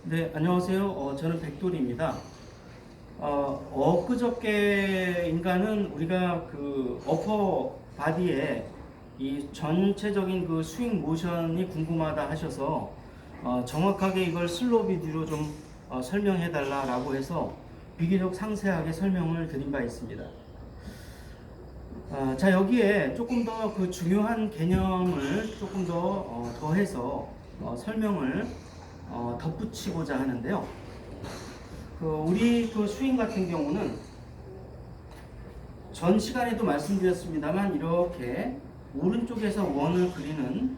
네, 안녕하세요. 저는 백돌이입니다. 엊그저께인가는 우리가 그 어퍼 바디에 이 전체적인 그 스윙 모션이 궁금하다 하셔서 정확하게 이걸 슬로우 비디오로 좀 설명해 달라라고 해서 비교적 상세하게 설명을 드린 바 있습니다. 자, 여기에 조금 더 그 중요한 개념을 조금 더 더해서 설명을 덧붙이고자 하는데요. 우리 그 스윙 같은 경우는 전 시간에도 말씀드렸습니다만 이렇게 오른쪽에서 원을 그리는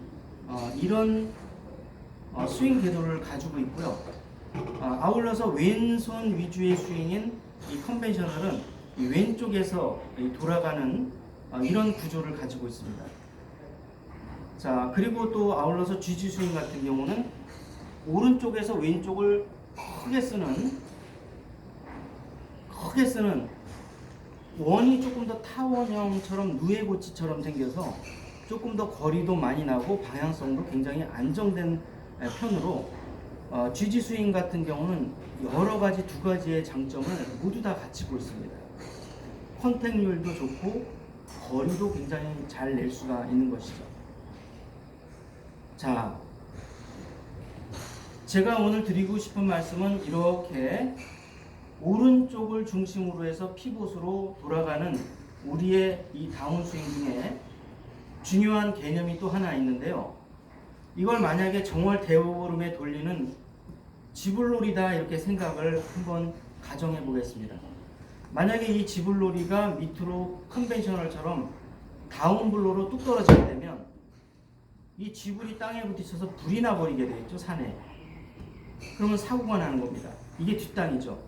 이런 스윙 궤도를 가지고 있고요. 아울러서 왼손 위주의 스윙인 이 컨벤셔널은 이 왼쪽에서 돌아가는 이런 구조를 가지고 있습니다. 자, 그리고 또 아울러서 GG 스윙 같은 경우는 오른쪽에서 왼쪽을 크게 쓰는 원이 조금 더 타원형처럼 누에고치처럼 생겨서 조금 더 거리도 많이 나고 방향성도 굉장히 안정된 편으로 GG 스윙 같은 경우는 여러 가지 두 가지의 장점을 모두 다 갖추고 있습니다. 컨택률도 좋고 거리도 굉장히 잘 낼 수가 있는 것이죠. 자, 제가 오늘 드리고 싶은 말씀은 이렇게 오른쪽을 중심으로 해서 피봇으로 돌아가는 우리의 이 다운스윙 중에 중요한 개념이 또 하나 있는데요. 이걸 만약에 정월 대오름에 돌리는 지불놀이다 이렇게 생각을 한번 가정해 보겠습니다. 만약에 이 지불놀이가 밑으로 컨벤셔널처럼 다운블로로 뚝 떨어지게 되면 이 지불이 땅에 부딪혀서 불이 나버리게 되겠죠, 산에. 그러면 사고가 나는 겁니다. 이게 뒷땅이죠.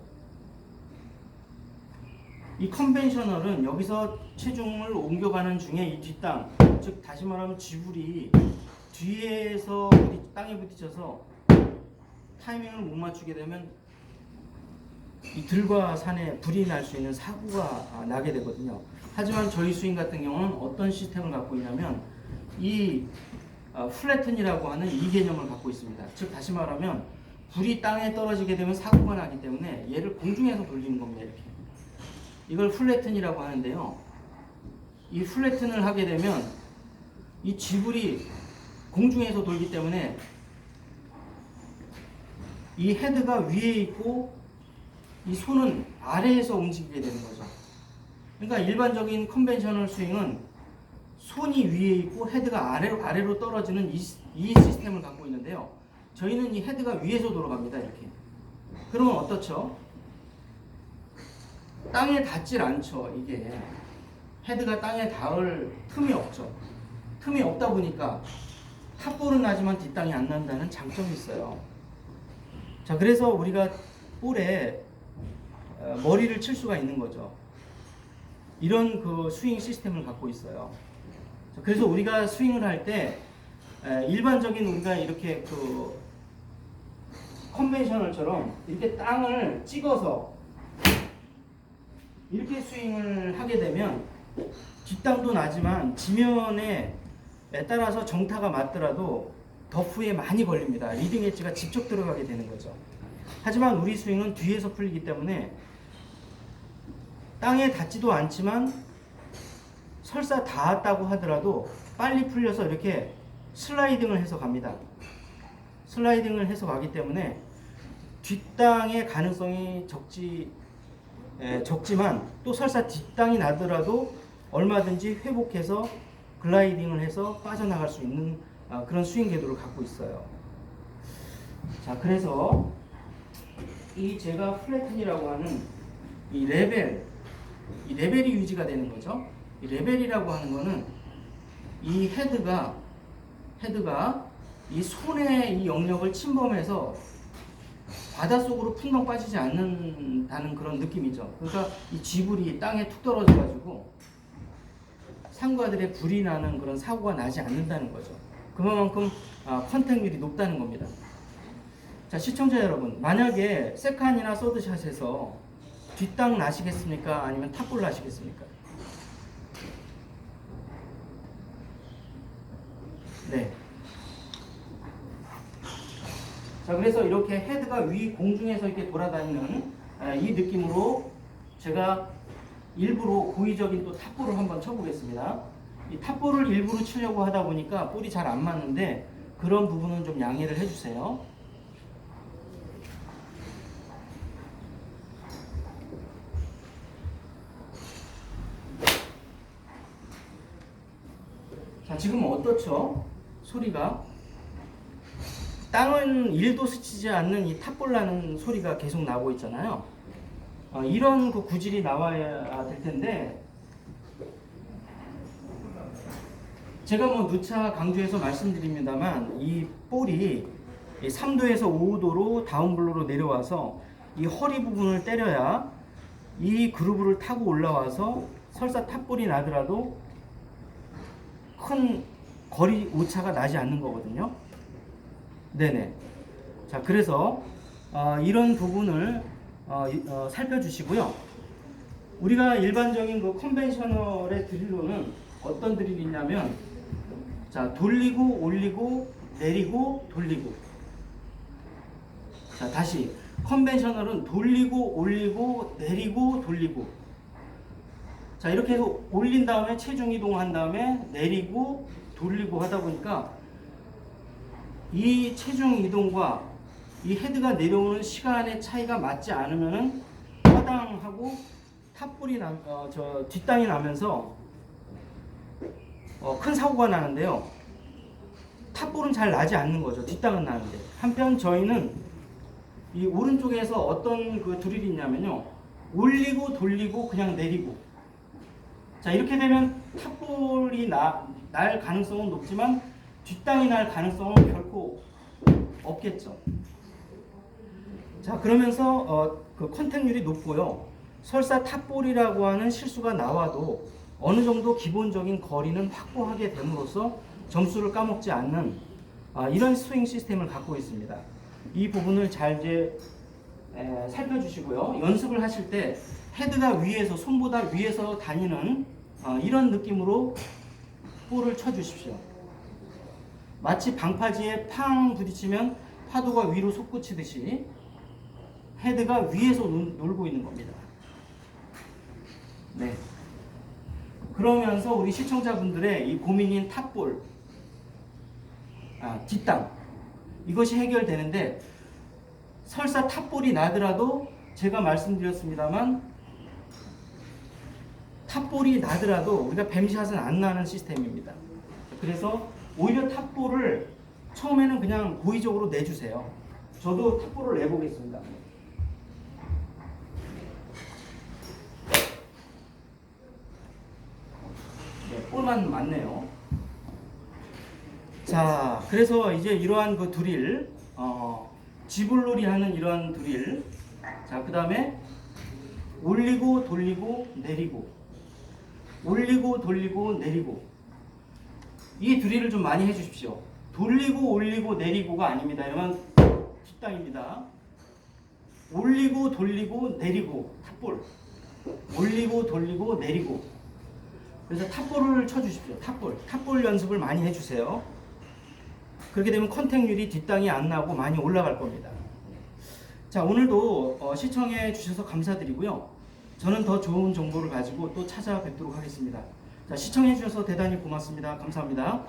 이 컨벤셔널은 여기서 체중을 옮겨가는 중에 이 뒷땅, 즉 다시 말하면 지불이 뒤에서 땅에 부딪혀서 타이밍을 못 맞추게 되면 이 들과 산에 불이 날 수 있는 사고가 나게 되거든요. 하지만 저희 스윙 같은 경우는 어떤 시스템을 갖고 있냐면 이 플래튼이라고 하는 이 개념을 갖고 있습니다. 즉 다시 말하면 불이 땅에 떨어지게 되면 사고가 나기 때문에 얘를 공중에서 돌리는 겁니다. 이렇게. 이걸 플래튼이라고 하는데요. 이 플래튼을 하게 되면 이 지불이 공중에서 돌기 때문에 이 헤드가 위에 있고 이 손은 아래에서 움직이게 되는 거죠. 그러니까 일반적인 컨벤셔널 스윙은 손이 위에 있고 헤드가 아래로 떨어지는 이 시스템을 갖고 있는데요. 저희는 이 헤드가 위에서 돌아갑니다. 이렇게. 그러면 어떻죠? 땅에 닿질 않죠. 이게 헤드가 땅에 닿을 틈이 없죠. 틈이 없다 보니까 탑볼은 나지만 뒷땅이 안 난다는 장점이 있어요. 자, 그래서 우리가 볼에 머리를 칠 수가 있는 거죠. 이런 그 스윙 시스템을 갖고 있어요. 자, 그래서 우리가 스윙을 할 때 일반적인 우리가 이렇게 그 컨벤셔널처럼 이렇게 땅을 찍어서 이렇게 스윙을 하게 되면 뒷땅도 나지만 지면에 따라서 정타가 맞더라도 더프에 많이 걸립니다. 리딩 엣지가 직접 들어가게 되는 거죠. 하지만 우리 스윙은 뒤에서 풀리기 때문에 땅에 닿지도 않지만 설사 닿았다고 하더라도 빨리 풀려서 이렇게 슬라이딩을 해서 갑니다. 슬라이딩을 해서 가기 때문에 뒷땅의 가능성이 적지만 또 설사 뒷땅이 나더라도 얼마든지 회복해서 글라이딩을 해서 빠져나갈 수 있는 그런 스윙 궤도를 갖고 있어요. 자, 그래서 이 제가 플래튼이라고 하는 이 레벨이 유지가 되는 거죠. 이 레벨이라고 하는 거는 이 헤드가 이 손의 이 영역을 침범해서 바닷속으로 풍덩 빠지지 않는다는 그런 느낌이죠. 그러니까 이 지불이 땅에 툭 떨어져가지고 상과들의 불이 나는 그런 사고가 나지 않는다는 거죠. 그만큼 컨택률이 높다는 겁니다. 자, 시청자 여러분, 만약에 세컨이나 서드샷에서 뒷땅 나시겠습니까? 아니면 탑볼 나시겠습니까? 네. 자, 그래서 이렇게 헤드가 위 공중에서 이렇게 돌아다니는 이 느낌으로 제가 일부러 고의적인 또 탑볼을 한번 쳐보겠습니다. 이 탑볼을 일부러 치려고 하다 보니까 볼이 잘 안 맞는데 그런 부분은 좀 양해를 해주세요. 자, 지금 어떻죠? 소리가 땅은 1도 스치지 않는 이 탑볼 나는 소리가 계속 나고 있잖아요. 이런 그 구질이 나와야 될 텐데 제가 뭐 누차 강조해서 말씀드립니다만 이 볼이 3도에서 5도로 다운블로로 내려와서 이 허리 부분을 때려야 이 그루브를 타고 올라와서 설사 탑볼이 나더라도 큰 거리 오차가 나지 않는 거거든요. 네네. 자, 그래서 이런 부분을 살펴주시고요. 우리가 일반적인 그 컨벤셔널의 드릴로는 어떤 드릴이 있냐면, 자, 돌리고 올리고 내리고 돌리고. 자, 다시 컨벤셔널은 돌리고 올리고 내리고 돌리고. 자, 이렇게 해서 올린 다음에 체중 이동한 다음에 내리고 돌리고 하다 보니까 이 체중 이동과 이 헤드가 내려오는 시간의 차이가 맞지 않으면은 화당하고 탑볼이 뒷땅이 나면서 큰 사고가 나는데요. 탑볼은 잘 나지 않는 거죠. 뒷땅은 나는데. 한편 저희는 이 오른쪽에서 어떤 그 드릴이 있냐면요. 올리고 돌리고 그냥 내리고. 자, 이렇게 되면 탑볼이 날 가능성은 높지만 뒷땅이 날 가능성은 결코 없겠죠. 자, 그러면서 그 컨택률이 높고요. 설사 탑볼이라고 하는 실수가 나와도 어느 정도 기본적인 거리는 확보하게 됨으로써 점수를 까먹지 않는 이런 스윙 시스템을 갖고 있습니다. 이 부분을 잘 이제 살펴주시고요. 연습을 하실 때 헤드가 위에서, 손보다 위에서 다니는 이런 느낌으로 볼을 쳐주십시오. 마치 방파지에 팡 부딪히면 파도가 위로 솟구치듯이 헤드가 위에서 놀고 있는 겁니다. 네. 그러면서 우리 시청자분들의 이 고민인 탑볼, 뒷땅, 이것이 해결되는데, 설사 탑볼이 나더라도 제가 말씀드렸습니다만 탑볼이 나더라도 우리가 뱀샷은 안 나는 시스템입니다. 그래서 오히려 탑볼을 처음에는 그냥 고의적으로 내주세요. 저도 탑볼을 내보겠습니다. 네, 볼만 맞네요. 자, 그래서 이제 이러한 그 드릴, 지불놀이 하는 이러한 드릴, 자, 그 다음에 올리고 돌리고 내리고, 올리고 돌리고 내리고, 이 드릴을 좀 많이 해주십시오. 돌리고 올리고 내리고가 아닙니다. 이러면 뒷땅입니다. 올리고 돌리고 내리고 탑볼, 올리고 돌리고 내리고. 그래서 탑볼을 쳐주십시오. 탑볼 연습을 많이 해주세요. 그렇게 되면 컨택률이 뒷땅이 안 나고 많이 올라갈 겁니다. 자, 오늘도 시청해 주셔서 감사드리고요. 저는 더 좋은 정보를 가지고 또 찾아뵙도록 하겠습니다. 자, 시청해 주셔서 대단히 고맙습니다. 감사합니다.